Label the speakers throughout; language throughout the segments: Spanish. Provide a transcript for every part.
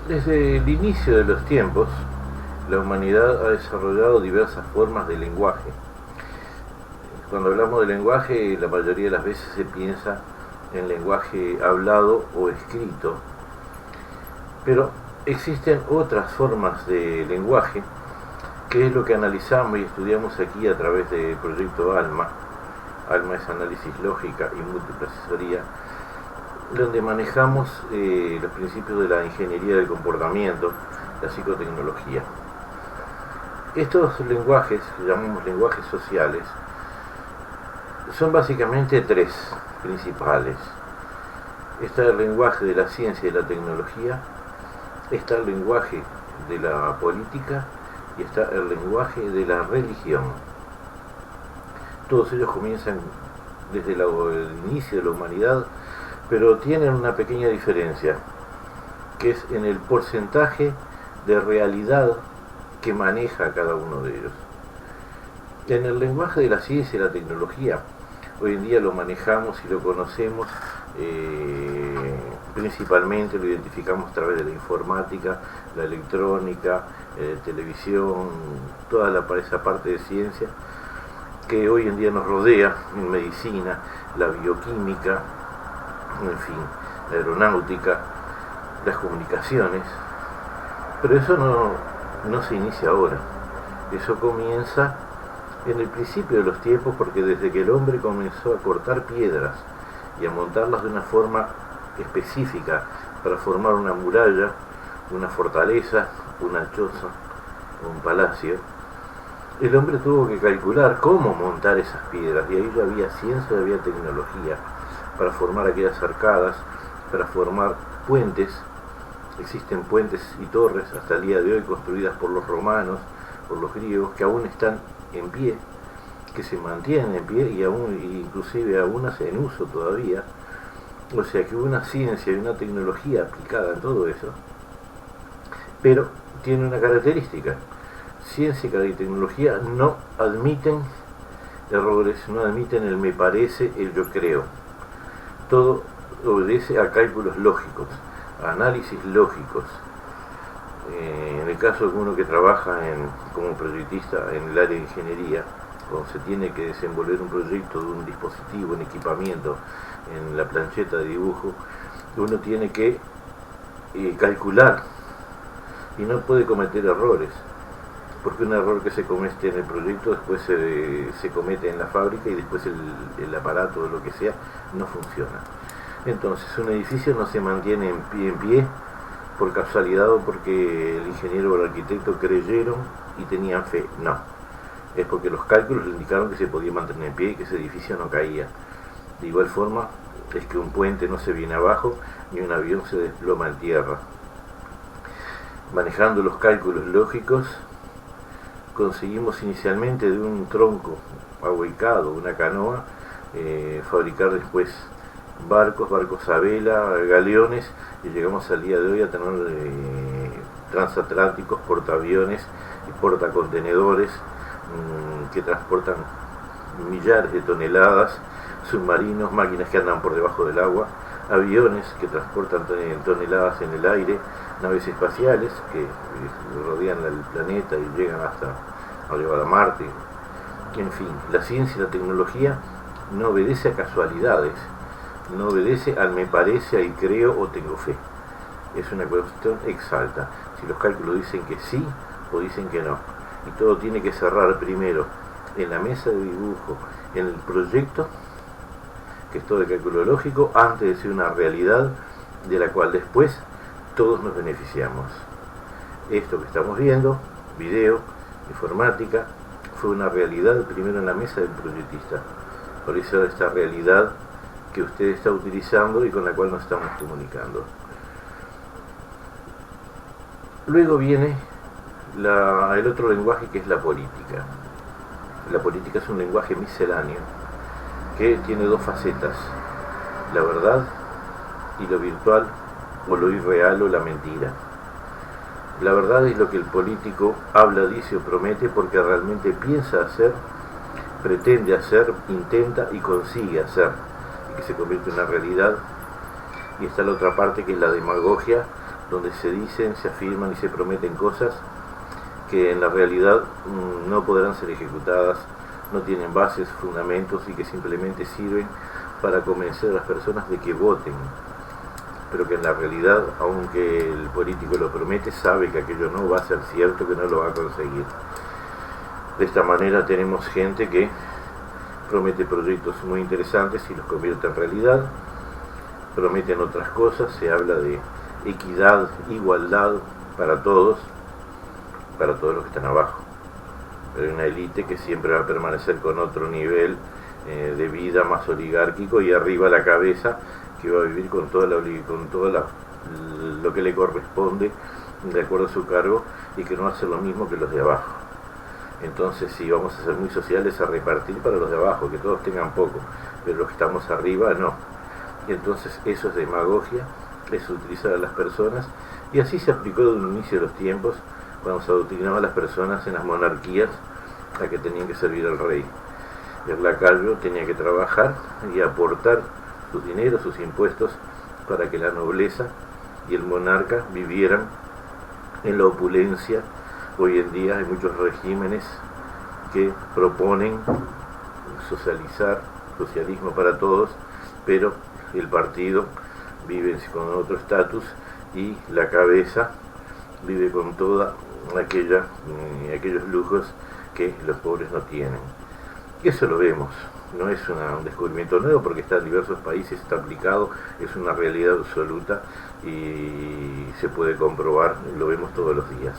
Speaker 1: Desde el inicio de los tiempos, la humanidad ha desarrollado diversas formas de lenguaje. Cuando hablamos de lenguaje, la mayoría de las veces se piensa en lenguaje hablado o escrito, pero existen otras formas de lenguaje, que es lo que analizamos y estudiamos aquí a través del proyecto ALMA. ALMA es análisis lógica y múltiple asesoría, donde manejamos los principios de la ingeniería del comportamiento, la psicotecnología. Estos lenguajes, que llamamos lenguajes sociales, son básicamente tres principales. Está el lenguaje de la ciencia y la tecnología, está el lenguaje de la política y está el lenguaje de la religión. Todos ellos comienzan desde el inicio de la humanidad, pero tienen una pequeña diferencia, que es en el porcentaje de realidad que maneja cada uno de ellos. En el lenguaje de la ciencia y la tecnología, hoy en día lo manejamos y lo conocemos, principalmente lo identificamos a través de la informática, la electrónica, televisión, toda esa parte de ciencia que hoy en día nos rodea, en medicina, la bioquímica, en fin, la aeronáutica, las comunicaciones. Pero eso no se inicia ahora, eso comienza en el principio de los tiempos, porque desde que el hombre comenzó a cortar piedras y a montarlas de una forma específica para formar una muralla, una fortaleza, una choza, un palacio, el hombre tuvo que calcular cómo montar esas piedras, y ahí ya había ciencia, ya había tecnología para formar aquellas arcadas, para formar puentes. Existen puentes y torres hasta el día de hoy construidas por los romanos, por los griegos, que aún están en pie, que se mantienen en pie y aún, inclusive algunas en uso todavía. O sea que hubo una ciencia y una tecnología aplicada en todo eso, pero tiene una característica: ciencia y tecnología no admiten errores, no admiten el me parece, el yo creo. Todo obedece a cálculos lógicos, a análisis lógicos. En el caso de uno que trabaja como proyectista en el área de ingeniería, cuando se tiene que desenvolver un proyecto de un dispositivo, un equipamiento, en la plancheta de dibujo, uno tiene que calcular y no puede cometer errores, porque un error que se comete en el proyecto después se comete en la fábrica y después el aparato o lo que sea no funciona. Entonces un edificio no se mantiene en pie por casualidad o porque el ingeniero o el arquitecto creyeron y tenían fe, no. Es porque los cálculos le indicaron que se podía mantener en pie y que ese edificio no caía. De igual forma es que un puente no se viene abajo ni un avión se desploma en tierra. Manejando los cálculos lógicos, conseguimos inicialmente de un tronco ahuecado, una canoa, fabricar después barcos a vela, galeones, y llegamos al día de hoy a tener transatlánticos, portaaviones y portacontenedores que transportan millares de toneladas, submarinos, máquinas que andan por debajo del agua, aviones que transportan toneladas en el aire, naves espaciales que rodean el planeta y llegan hasta llegar a Marte. En fin, la ciencia y la tecnología no obedece a casualidades, no obedece al me parece, al creo o tengo fe. Es una cuestión exacta. Si los cálculos dicen que sí o dicen que no, y todo tiene que cerrar primero en la mesa de dibujo, en el proyecto, que es todo de cálculo lógico, antes de ser una realidad de la cual después todos nos beneficiamos. Esto que estamos viendo, video, informática, fue una realidad primero en la mesa del proyectista. Por eso esta realidad que usted está utilizando y con la cual nos estamos comunicando. Luego viene el otro lenguaje, que es la política. La política es un lenguaje misceláneo que tiene dos facetas: la verdad y lo virtual, o lo irreal o la mentira. La verdad es lo que el político habla, dice o promete porque realmente piensa hacer, pretende hacer, intenta y consigue hacer, y que se convierte en una realidad. Y está la otra parte, que es la demagogia, donde se dicen, se afirman y se prometen cosas que en la realidad no podrán ser ejecutadas, no tienen bases, fundamentos y que simplemente sirven para convencer a las personas de que voten, pero que en la realidad, aunque el político lo promete, sabe que aquello no va a ser cierto, que no lo va a conseguir. De esta manera tenemos gente que promete proyectos muy interesantes y los convierte en realidad, prometen otras cosas, se habla de equidad, igualdad para todos los que están abajo. Pero hay una élite que siempre va a permanecer con otro nivel de vida más oligárquico, y arriba la cabeza que va a vivir con todo lo que le corresponde de acuerdo a su cargo, y que no hace lo mismo que los de abajo. Entonces sí, vamos a ser muy sociales, a repartir para los de abajo, que todos tengan poco, pero los que estamos arriba no. Y entonces eso es demagogia, es utilizar a las personas, y así se aplicó desde un inicio de los tiempos, cuando se adoctrinaba a las personas en las monarquías a que tenían que servir al rey. El lacayo tenía que trabajar y aportar sus dineros, sus impuestos, para que la nobleza y el monarca vivieran en la opulencia. Hoy en día hay muchos regímenes que proponen socialismo para todos, pero el partido vive con otro estatus y la cabeza vive con toda aquellos lujos que los pobres no tienen. Eso lo vemos, no es un descubrimiento nuevo, porque está en diversos países, está aplicado, es una realidad absoluta y se puede comprobar, lo vemos todos los días.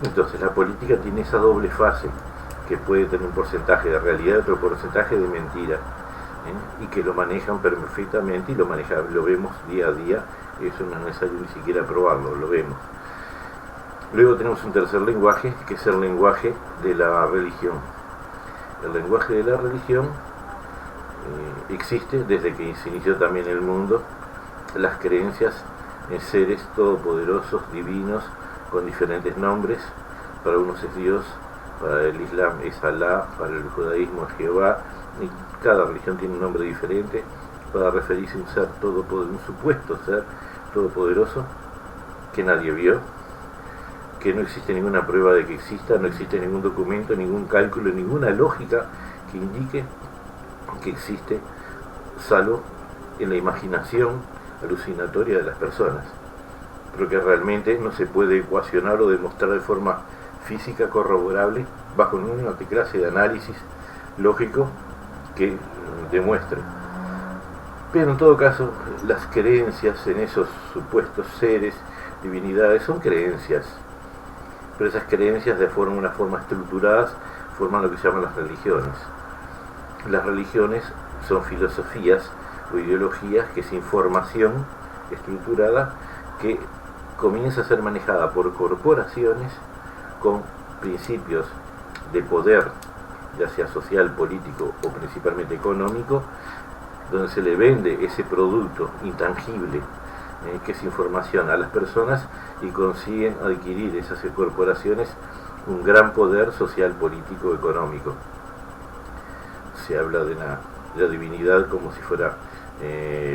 Speaker 1: Entonces la política tiene esa doble fase, que puede tener un porcentaje de realidad y otro porcentaje de mentira, y que lo manejan perfectamente, y lo vemos día a día. Eso no es necesario ni siquiera probarlo, lo vemos. Luego tenemos un tercer lenguaje, que es el lenguaje de la religión. El lenguaje de la religión existe desde que se inició también el mundo, las creencias en seres todopoderosos, divinos, con diferentes nombres. Para unos es Dios, para el Islam es Alá, para el judaísmo es Jehová, y cada religión tiene un nombre diferente para referirse a un ser todopoderoso, un supuesto ser todopoderoso que nadie vio, que no existe ninguna prueba de que exista, no existe ningún documento, ningún cálculo, ninguna lógica que indique que existe, salvo en la imaginación alucinatoria de las personas, pero que realmente no se puede ecuacionar o demostrar de forma física corroborable bajo ninguna clase de análisis lógico que demuestre. Pero en todo caso, las creencias en esos supuestos seres, divinidades, son creencias, pero esas creencias de una forma estructuradas forman lo que se llaman las religiones. Las religiones son filosofías o ideologías que es información estructurada que comienza a ser manejada por corporaciones con principios de poder, ya sea social, político o principalmente económico, donde se le vende ese producto intangible que es información a las personas, y consiguen adquirir esas corporaciones un gran poder social, político, económico. Se habla de la divinidad como si fuera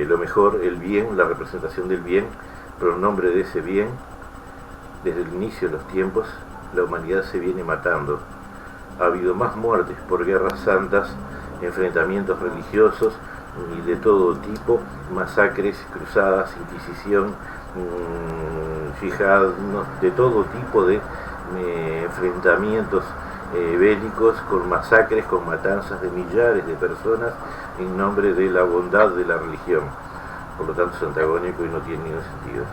Speaker 1: lo mejor, el bien, la representación del bien, pero en nombre de ese bien, desde el inicio de los tiempos, la humanidad se viene matando. Ha habido más muertes por guerras santas, enfrentamientos religiosos y de todo tipo, masacres, cruzadas, inquisición, yihad, de todo tipo de enfrentamientos bélicos, con masacres, con matanzas de millares de personas en nombre de la bondad de la religión. Por lo tanto es antagónico y no tiene ningún sentido.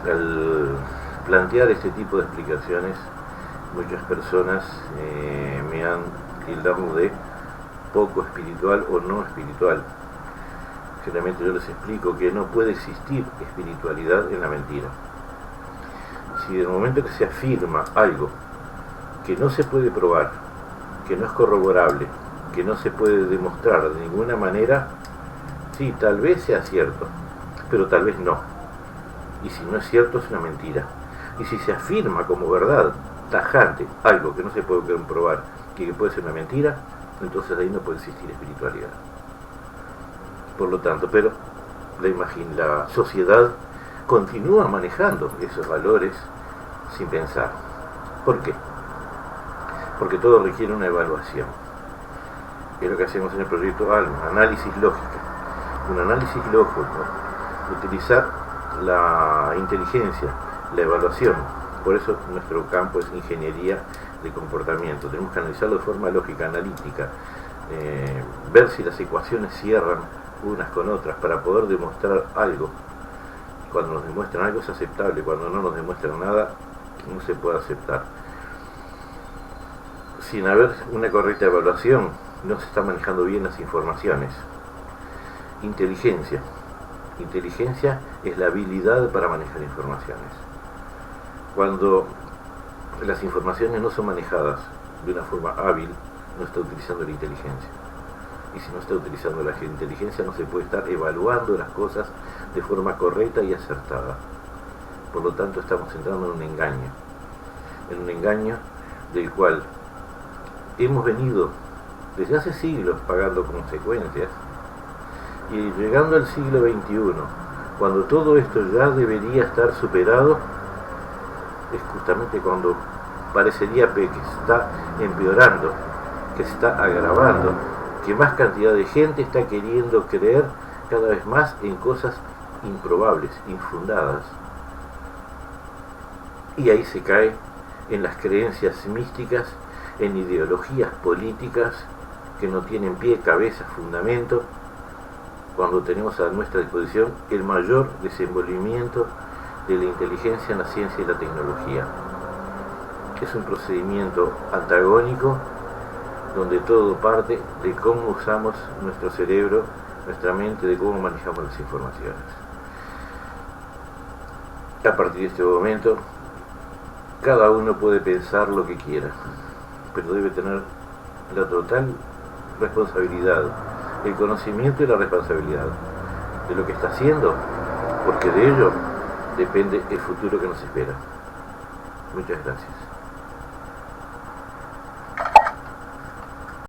Speaker 1: Al plantear este tipo de explicaciones, muchas personas me han tildado de poco espiritual o no espiritual. Generalmente yo les explico que no puede existir espiritualidad en la mentira. Si del momento que se afirma algo que no se puede probar, que no es corroborable, que no se puede demostrar de ninguna manera, sí, tal vez sea cierto, pero tal vez no. Y si no es cierto, es una mentira. Y si se afirma como verdad tajante algo que no se puede comprobar y que puede ser una mentira, entonces ahí no puede existir espiritualidad. Por lo tanto, pero la sociedad continúa manejando esos valores sin pensar. ¿Por qué? Porque todo requiere una evaluación. Es lo que hacemos en el proyecto ALMA, análisis lógica. Un análisis lógico, utilizar la inteligencia, la evaluación. Por eso nuestro campo es ingeniería de comportamiento. Tenemos que analizarlo de forma lógica, analítica, ver si las ecuaciones cierran unas con otras para poder demostrar algo. Cuando nos demuestran algo es aceptable, cuando no nos demuestran nada no se puede aceptar. Sin haber una correcta evaluación no se están manejando bien las informaciones. Inteligencia. Inteligencia es la habilidad para manejar informaciones. Cuando las informaciones no son manejadas de una forma hábil, no está utilizando la inteligencia. Y si no está utilizando la inteligencia, no se puede estar evaluando las cosas de forma correcta y acertada. Por lo tanto, estamos entrando en un engaño del cual hemos venido desde hace siglos pagando consecuencias, y llegando al siglo XXI, cuando todo esto ya debería estar superado, es justamente cuando parecería que se está empeorando, que se está agravando, que más cantidad de gente está queriendo creer cada vez más en cosas improbables, infundadas. Y ahí se cae en las creencias místicas, en ideologías políticas que no tienen pie, cabeza, fundamento, cuando tenemos a nuestra disposición el mayor desenvolvimiento de la inteligencia en la ciencia y la tecnología. Es un procedimiento antagónico donde todo parte de cómo usamos nuestro cerebro, nuestra mente, de cómo manejamos las informaciones. A partir de este momento, cada uno puede pensar lo que quiera, pero debe tener la total responsabilidad, el conocimiento y la responsabilidad de lo que está haciendo, porque de ello depende el futuro que nos espera. Muchas gracias.